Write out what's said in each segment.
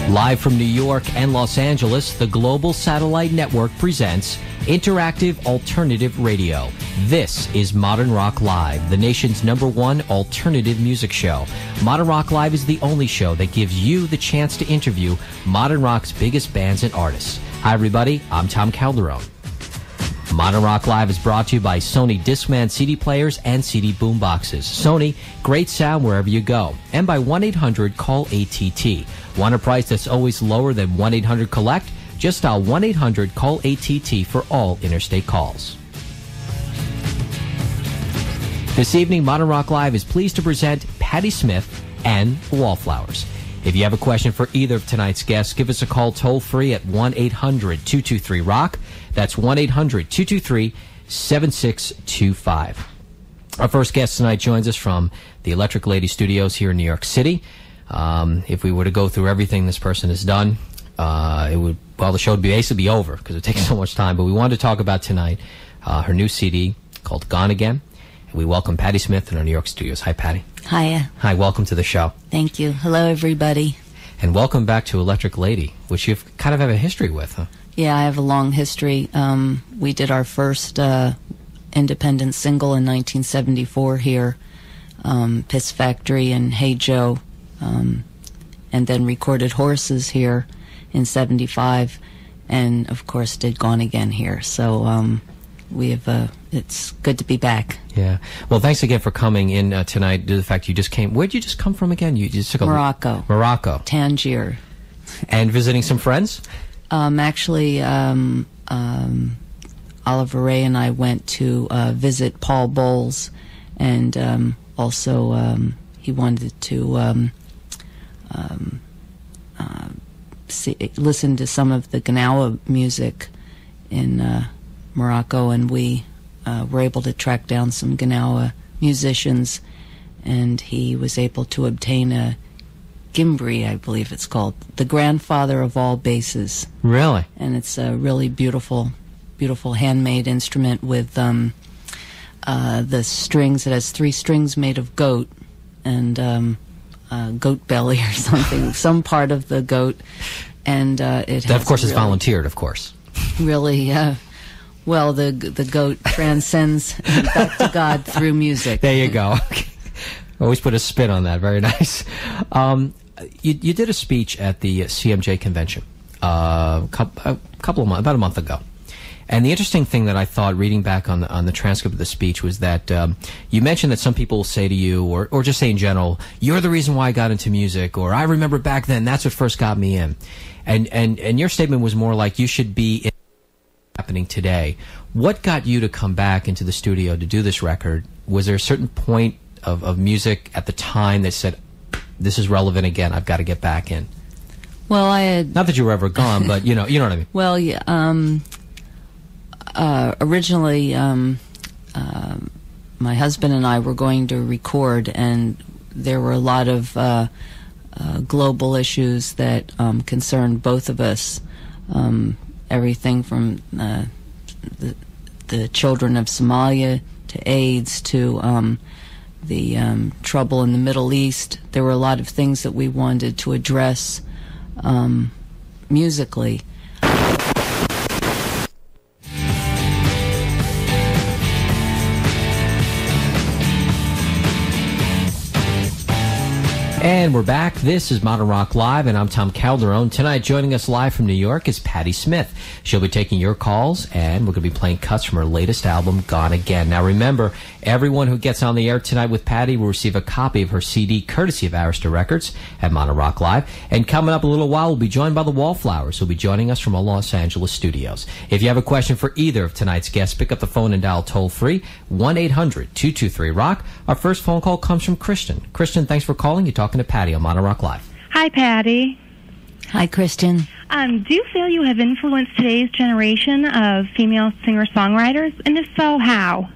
Live from New York and Los Angeles, the Global Satellite Network presents Interactive Alternative Radio. This is Modern Rock Live, the nation's #1 alternative music show. Modern Rock Live is the only show that gives you the chance to interview modern rock's biggest bands and artists. Hi, everybody. I'm Tom Calderone. Modern Rock Live is brought to you by Sony Discman CD players and CD boomboxes. Sony, great sound wherever you go. And by 1-800-CALL-ATT. Want a price that's always lower than 1-800-COLLECT? Just dial 1-800-CALL-ATT for all interstate calls. This evening, Modern Rock Live is pleased to present Patti Smith and the Wallflowers. If you have a question for either of tonight's guests, give us a call toll-free at 1-800-223-ROCK. That's 1-800-223-7625. Our first guest tonight joins us from the Electric Lady Studios here in New York City. If we were to go through everything this person has done, the show would basically be over because it takes so much time. But we wanted to talk about tonight her new CD called Gone Again. And we welcome Patti Smith in our New York studios. Hi, Patti. Hiya. Hi, welcome to the show. Thank you. Hello, everybody. And welcome back to Electric Lady, which you kind of have a history with, huh? Yeah, I have a long history. We did our first independent single in 1974 here, Piss Factory and Hey Joe, and then recorded Horses here in 75, and of course did Gone Again here. So we have it's good to be back. Yeah. Well, thanks again for coming in tonight. Due to the fact you just came. Where'd you just come from again? You just took Morocco. Morocco. Tangier. And visiting some friends? Actually, Oliver Ray and I went to visit Paul Bowles, and also he wanted to listen to some of the Gnawa music in Morocco, and we were able to track down some Gnawa musicians, and he was able to obtain a Gimbri, I believe it's called, the grandfather of all basses. Really? And it's a really beautiful, beautiful handmade instrument with the strings. It has 3 strings made of goat and goat belly or something, some part of the goat. And it has, that, of course, really, is volunteered, of course. Really, well, the goat transcends back to God through music. There you go. Always put a spin on that. Very nice. You did a speech at the CMJ convention about a month ago. And the interesting thing that I thought, reading back on the transcript of the speech, was that you mentioned that some people will say to you, or just say in general, you're the reason why I got into music, or I remember back then, that's what first got me in. And your statement was more like you should be in happening today. What got you to come back into the studio to do this record? Was there a certain point of music at the time that said, this is relevant again, I've got to get back in? Well, I had... Not that you were ever gone, but you know what I mean. Well, yeah, originally, my husband and I were going to record, and there were a lot of global issues that concerned both of us. Everything from the children of Somalia to AIDS to the trouble in the Middle East. There were a lot of things that we wanted to address musically. And we're back. This is Modern Rock Live, and I'm Tom Calderone. Tonight, joining us live from New York is Patti Smith. She'll be taking your calls, and we're going to be playing cuts from her latest album, Gone Again. Now, remember, everyone who gets on the air tonight with Patti will receive a copy of her CD, courtesy of Arista Records at Modern Rock Live. And coming up in a little while, we'll be joined by the Wallflowers, who'll be joining us from our Los Angeles studios. If you have a question for either of tonight's guests, pick up the phone and dial toll-free, 1-800-223-ROCK. Our first phone call comes from Christian. Christian, thanks for calling. You're talking to Patti on Modern Rock Live. Hi, Patti. Hi, Christian. Do you feel you have influenced today's generation of female singer-songwriters? And if so, how?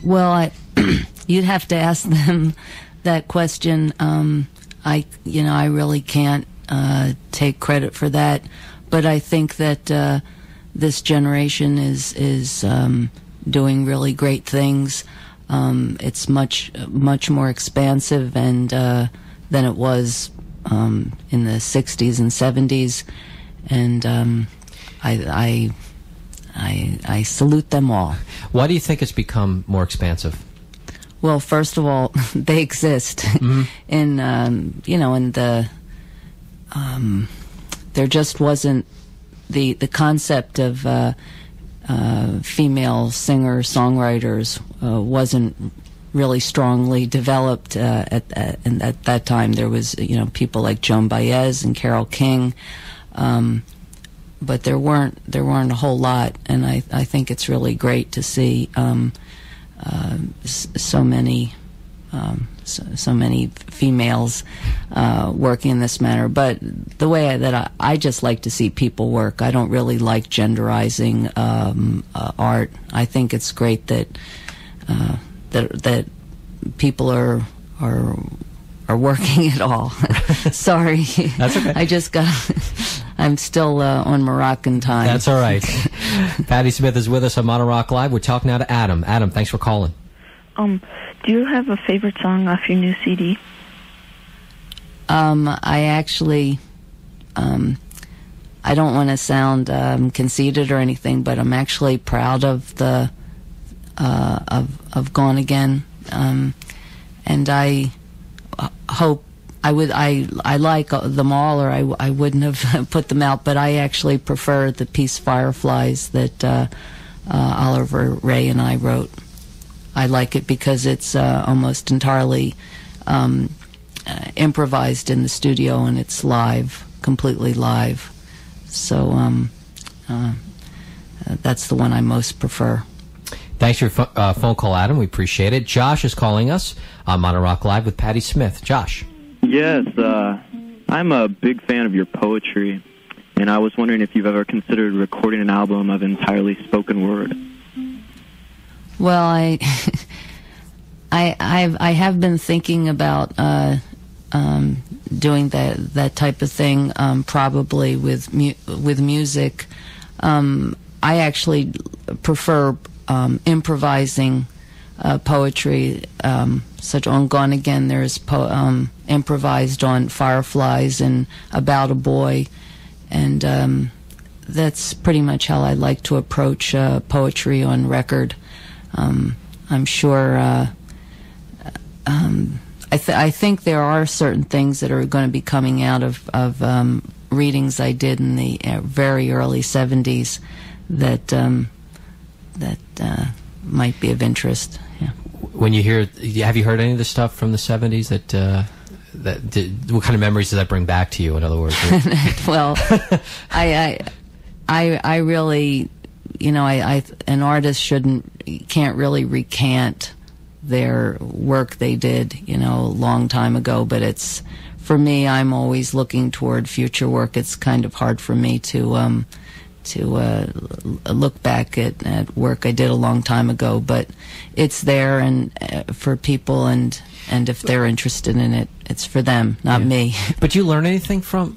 Well, you'd have to ask them that question. I really can't take credit for that, but I think that this generation is doing really great things. It's much more expansive and than it was in the 60s and 70s, and I salute them all. Why do you think it's become more expansive? Well, first of all, they exist. Mm-hmm. In in the there just wasn't the concept of female singer-songwriters wasn't really strongly developed at that time. There was people like Joan Baez and Carole King, but there weren't a whole lot. And I think it's really great to see so many females working in this manner. But the way that I just like to see people work. I don't really like genderizing art. I think it's great that people are working at all. Sorry, that's okay. I'm still on Moroccan time. That's all right. Patti Smith is with us on Modern Rock Live. We're talking now to Adam. Adam, thanks for calling. Do you have a favorite song off your new CD? I actually, I don't want to sound conceited or anything, but I'm actually proud of the of Gone Again, and I hope I like them all, or I wouldn't have put them out. But I actually prefer the piece Fireflies that Oliver Ray and I wrote. I like it because it's almost entirely improvised in the studio, and it's live, completely live. So that's the one I most prefer. Thanks for your phone call, Adam. We appreciate it. Josh is calling us on Modern Rock Live with Patti Smith. Josh. Yes, I'm a big fan of your poetry, and I was wondering if you've ever considered recording an album of entirely spoken word. Well, I have been thinking about doing that type of thing, probably with music. I actually prefer improvising poetry. Such on Gone Again, there's improvised on Fireflies and About a Boy, and that's pretty much how I like to approach poetry on record. I'm sure I think there are certain things that are going to be coming out of readings I did in the very early 70s that might be of interest. Yeah. When you hear, have you heard any of the stuff from the 70s what kind of memories does that bring back to you, in other words? Well, I really, an artist can't really recant their work they did, a long time ago, but it's, for me, I'm always looking toward future work. It's kind of hard for me to look back at work I did a long time ago, but it's there and for people, and if they're interested in it, it's for them, not me. But do you learn anything from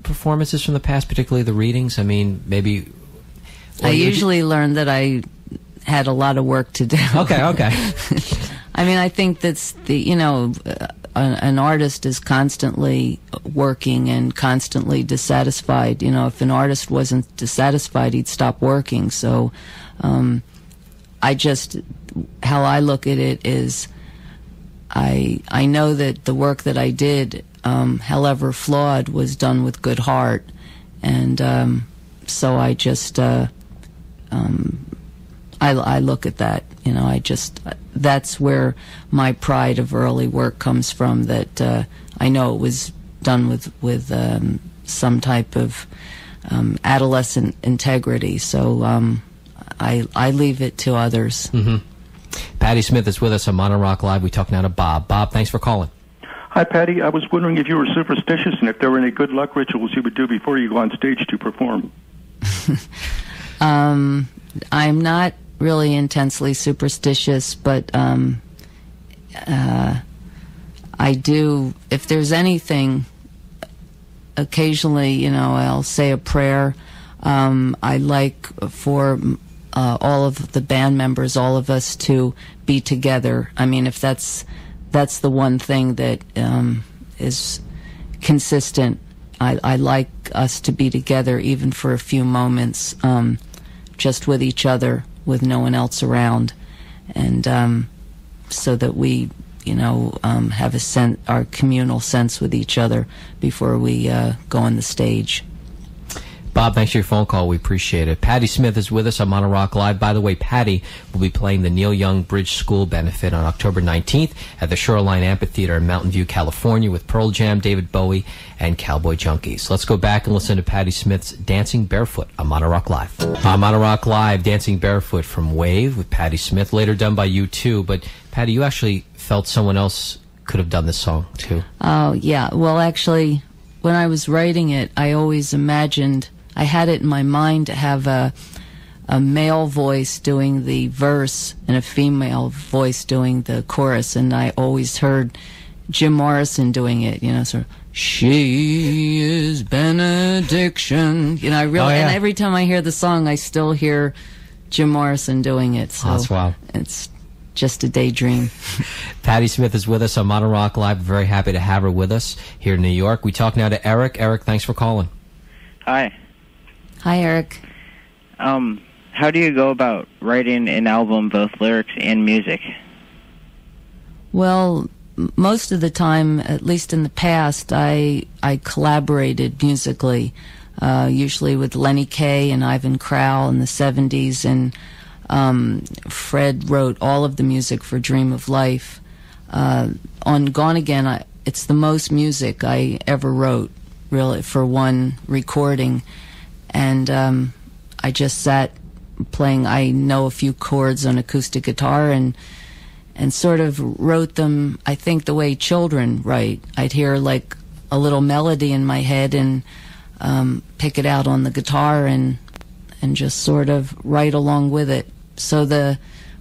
performances from the past, particularly the readings? I mean, maybe... I usually learn that I had a lot of work to do. Okay. I mean, I think that's an artist is constantly working and constantly dissatisfied. If an artist wasn't dissatisfied, he'd stop working. So how I look at it is I know that the work that I did, however flawed, was done with good heart. And so I just... I look at that, that's where my pride of early work comes from, that I know it was done with some type of adolescent integrity, so I leave it to others. Mm-hmm. Patti Smith is with us on Modern Rock Live. We talk now to Bob. Bob, thanks for calling. Hi, Patti. I was wondering if you were superstitious and if there were any good luck rituals you would do before you go on stage to perform. I'm not really intensely superstitious, but I do, if there's anything, occasionally, I'll say a prayer. I like for all of the band members, all of us, to be together. I mean, if that's the one thing that is consistent. I like us to be together even for a few moments, just with each other, with no one else around, and so that we, have our communal sense with each other before we go on the stage. Bob, thanks for your phone call. We appreciate it. Patti Smith is with us on Modern Rock Live. By the way, Patti will be playing the Neil Young Bridge School benefit on October 19th at the Shoreline Amphitheater in Mountain View, California, with Pearl Jam, David Bowie, and Cowboy Junkies. Let's go back and listen to Patti Smith's Dancing Barefoot on Modern Rock Live. On Modern Rock Live, Dancing Barefoot from Wave with Patti Smith, later done by U2. But, Patti, you actually felt someone else could have done this song, too. Oh, yeah. Well, actually, when I was writing it, I always imagined... I had it in my mind to have a male voice doing the verse and a female voice doing the chorus, and I always heard Jim Morrison doing it, sort of, she is benediction, I really, and every time I hear the song, I still hear Jim Morrison doing it, so that's wild. It's just a daydream. Patti Smith is with us on Modern Rock Live. Very happy to have her with us here in New York. We talk now to Eric. Eric, thanks for calling. Hi. Hi, Eric. How do you go about writing an album, both lyrics and music? Well, most of the time, at least in the past, I collaborated musically, usually with Lenny Kaye and Ivan Crowell in the 70s, and Fred wrote all of the music for Dream of Life. On Gone Again, it's the most music I ever wrote, really, for one recording. And I just sat playing, I know a few chords on acoustic guitar, and sort of wrote them, I think, the way children write. I'd hear like a little melody in my head and pick it out on the guitar and just sort of write along with it. So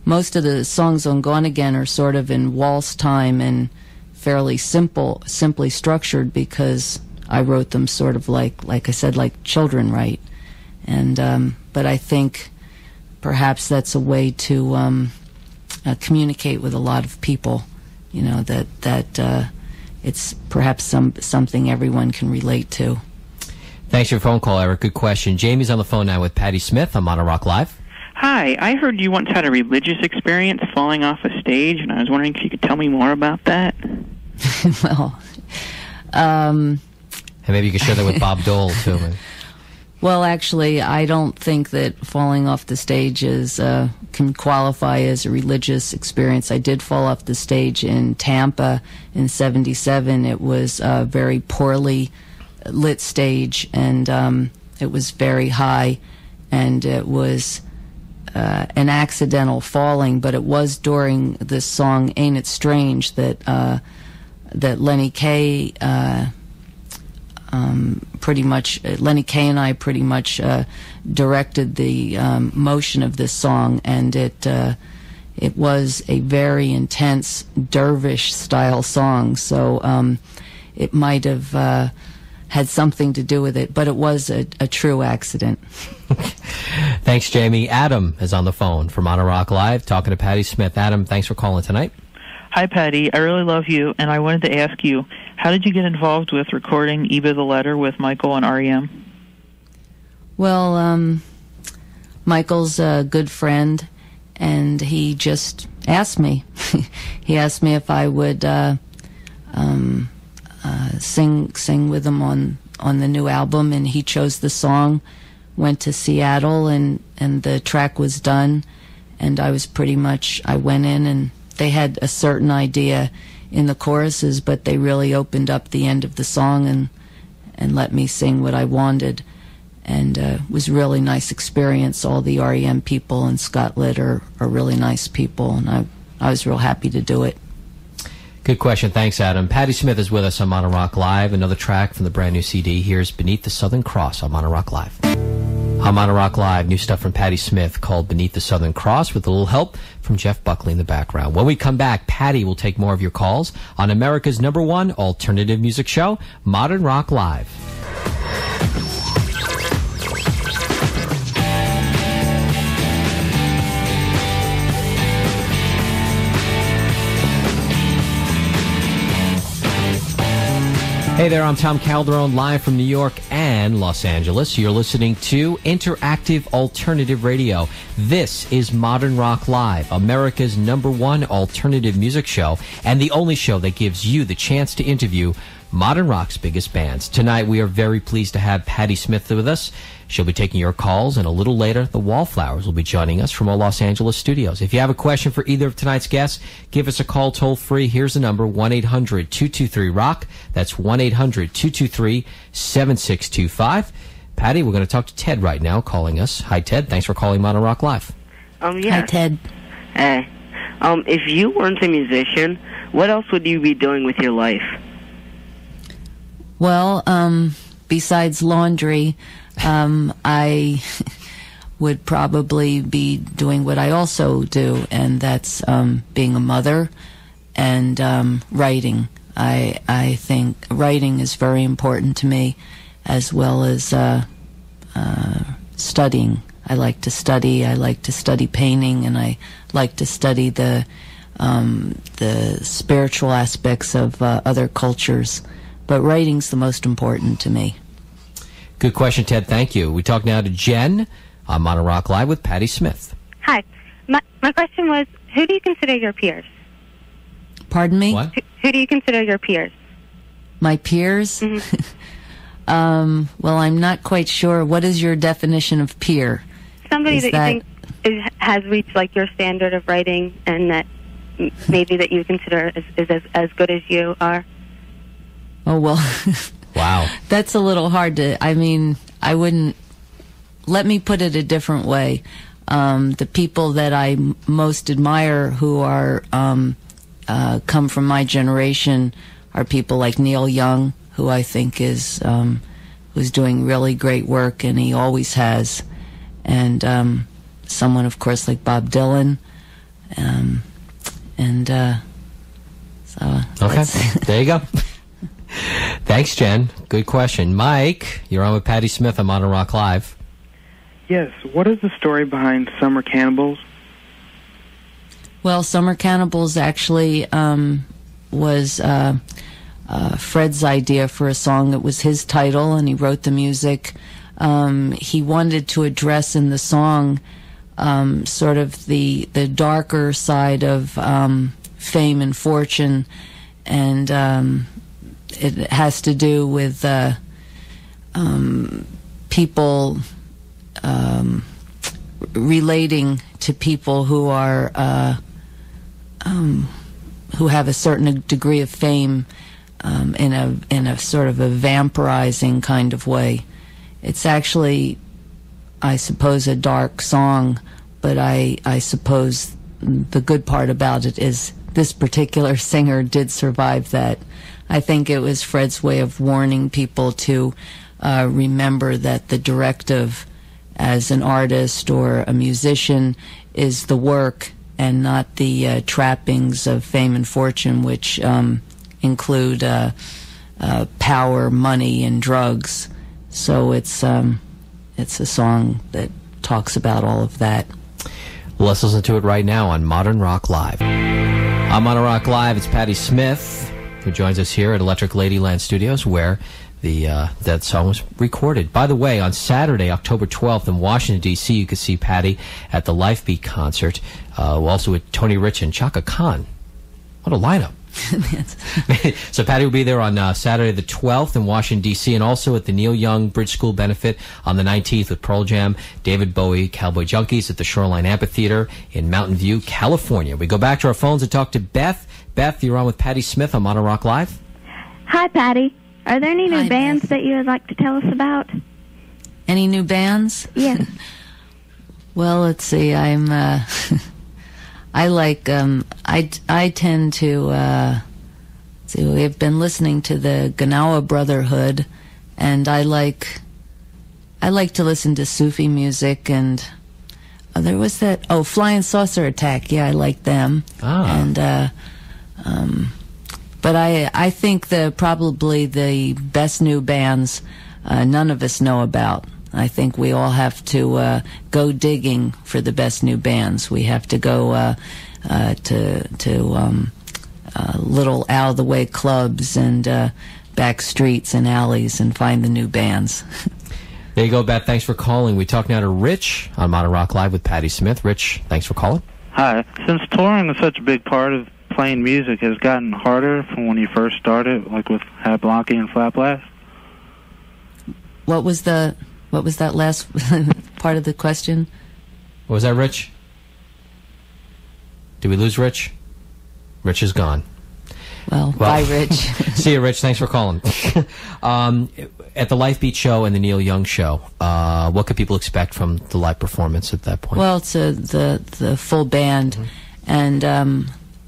most of the songs on Gone Again are sort of in waltz time and fairly simply structured, because I wrote them sort of like I said, like children write. And but I think perhaps that's a way to communicate with a lot of people, that it's perhaps something everyone can relate to. Thanks for your phone call, Eric. Good question. Jamie's on the phone now with Patti Smith on Modern Rock Live. Hi, I heard you once had a religious experience falling off a stage, and I was wondering if you could tell me more about that. Well, and maybe you could share that with Bob Dole, too. Well, actually, I don't think that falling off the stage can qualify as a religious experience. I did fall off the stage in Tampa in '77. It was a very poorly lit stage, and it was very high, and it was an accidental falling, but it was during this song "Ain't It Strange" that Lenny Kaye Lenny Kaye and I pretty much directed the motion of this song, and it was a very intense dervish style song, so it might have had something to do with it, but it was a true accident. Thanks, Jamie. Adam is on the phone from Modern Rock Live talking to Patti Smith. Adam, thanks for calling tonight. Hi, Patti. I really love you, and I wanted to ask you, how did you get involved with recording Eva the Letter with Michael and REM? Well, Michael's a good friend, and he just asked me. He asked me if I would sing with him on the new album, and he chose the song, went to Seattle, and the track was done, and I went in, and they had a certain idea in the choruses, but they really opened up the end of the song and let me sing what I wanted. And it was a really nice experience. All the REM people and Scott Litt are really nice people, and I was real happy to do it. Good question. Thanks, Adam. Patti Smith is with us on Modern Rock Live. Another track from the brand new CD. Here's Beneath the Southern Cross on Modern Rock Live. On Modern Rock Live, new stuff from Patti Smith called Beneath the Southern Cross, with a little help from Jeff Buckley in the background. When we come back, Patti will take more of your calls on America's #1 alternative music show, Modern Rock Live. Hey there, I'm Tom Calderone, live from New York and Los Angeles. You're listening to Interactive Alternative Radio. This is Modern Rock Live, America's #1 alternative music show, and the only show that gives you the chance to interview modern rock's biggest bands. Tonight, we are very pleased to have Patti Smith with us. She'll be taking your calls, and a little later, the Wallflowers will be joining us from our Los Angeles studios. If you have a question for either of tonight's guests, give us a call toll-free. Here's the number, 1-800-223-ROCK. That's 1-800-223-7625. Patti, we're going to talk to Ted right now, calling us. Hi, Ted. Thanks for calling Modern Rock Live. Yeah. Hi, Ted. Hey. If you weren't a musician, what else would you be doing with your life? Well, besides laundry, I would probably be doing what I also do, and that's being a mother and writing. I think writing is very important to me, as well as studying. I like to study. I like to study painting, and I like to study the spiritual aspects of other cultures. But writing's the most important to me. Good question, Ted. Thank you. We talk now to Jen on Modern Rock Live with Patti Smith. Hi. My question was, who do you consider your peers? Pardon me? What? Who do you consider your peers? My peers? Mm-hmm. Well, I'm not quite sure. What is your definition of peer? Somebody Is that you think has reached like your standard of writing, and that maybe that you consider is as good as you are. Oh, well, Wow. that's a little hard to, I mean, I wouldn't, let me put it a different way. The people that I most admire who are, come from my generation are people like Neil Young, who I think is, who's doing really great work, and he always has. And, someone, of course, like Bob Dylan. Okay. There you go. Thanks, Jen. Good question. Mike, you're on with Patti Smith on Modern Rock Live. Yes. What is the story behind Summer Cannibals? Well, Summer Cannibals actually was Fred's idea for a song. It was his title, and he wrote the music. He wanted to address in the song sort of the darker side of fame and fortune, and it has to do with people relating to people who are who have a certain degree of fame in a sort of a vampirizing kind of way. It's actually, I suppose, a dark song, but I suppose the good part about it is this particular singer did survive that. I think it was Fred's way of warning people to remember that the directive as an artist or a musician is the work and not the trappings of fame and fortune, which include power, money, and drugs. So it's a song that talks about all of that. Let's listen to it right now on Modern Rock Live. On Modern Rock Live, it's Patti Smith, who joins us here at Electric Ladyland Studios, where that song was recorded. By the way, on Saturday, October 12th in Washington, D.C., you can see Patti at the Lifebeat concert, also with Tony Rich and Chaka Khan. What a lineup. So Patti will be there on Saturday the 12th in Washington, D.C., and also at the Neil Young Bridge School Benefit on the 19th with Pearl Jam, David Bowie, Cowboy Junkies at the Shoreline Amphitheater in Mountain View, California. We go back to our phones and talk to Beth. Beth, you're on with Patti Smith on Modern Rock Live. Hi, Patti. Are there any new bands that you would like to tell us about? Any new bands? Yes. Well, let's see. I like, I tend to, see, we've been listening to the Gnawa Brotherhood, and I like to listen to Sufi music, and there was that, Flying Saucer Attack, yeah, I like them. And, but I think probably the best new bands none of us know about. I think we all have to go digging for the best new bands. We have to go to little out-of-the-way clubs and back streets and alleys and find the new bands. There you go, Beth. Thanks for calling. We talk now to Rich on Modern Rock Live with Patti Smith. Rich, thanks for calling. Hi. Since touring is such a big part of playing music, has it gotten harder from when you first started, like with Hat Blanke and Flat Blast? What was that last part of the question? What was that, Rich? Did we lose Rich? Rich is gone. Well, bye, Rich. See you, Rich. Thanks for calling. At the Life Beat show and the Neil Young show, what could people expect from the live performance at that point? Well, it's the full band, and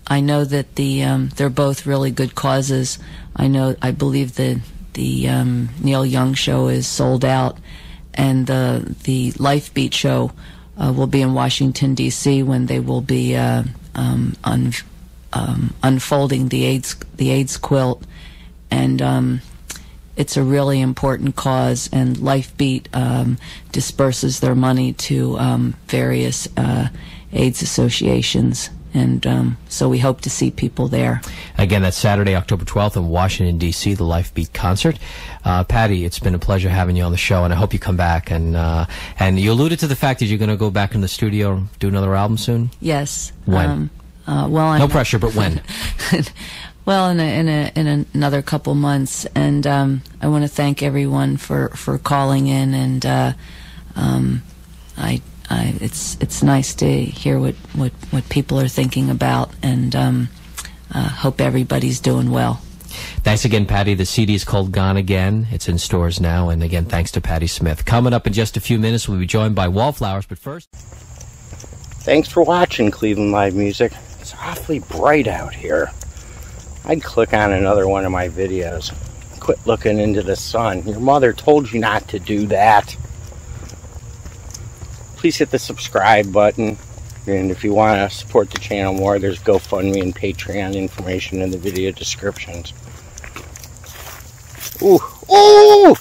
I know that they're both really good causes. I believe the Neil Young show is sold out, and the Life Beat show will be in Washington, D.C. when they will be unfolding the AIDS quilt, and it's a really important cause. And Life Beat disperses their money to various AIDS associations, and so we hope to see people there. Again, that's Saturday, October 12th in Washington, D.C., the Life Beat concert. Patti, it's been a pleasure having you on the show, and I hope you come back. And you alluded to the fact that you're going to go back in the studio and do another album soon? Yes. When? Well, no pressure, but when? Well, in another couple months, and I want to thank everyone for calling in, and it's nice to hear what people are thinking about, and hope everybody's doing well. Thanks again, Patti. The CD is called Gone Again. It's in stores now, and again, thanks to Patti Smith. Coming up in just a few minutes, we'll be joined by Wallflowers, but first... Thanks for watching Cleveland Live Music. It's awfully bright out here. I'd click on another one of my videos. Quit looking into the sun. Your mother told you not to do that. Please hit the subscribe button. And if you want to support the channel more, there's GoFundMe and Patreon information in the video descriptions. Ooh! Ooh!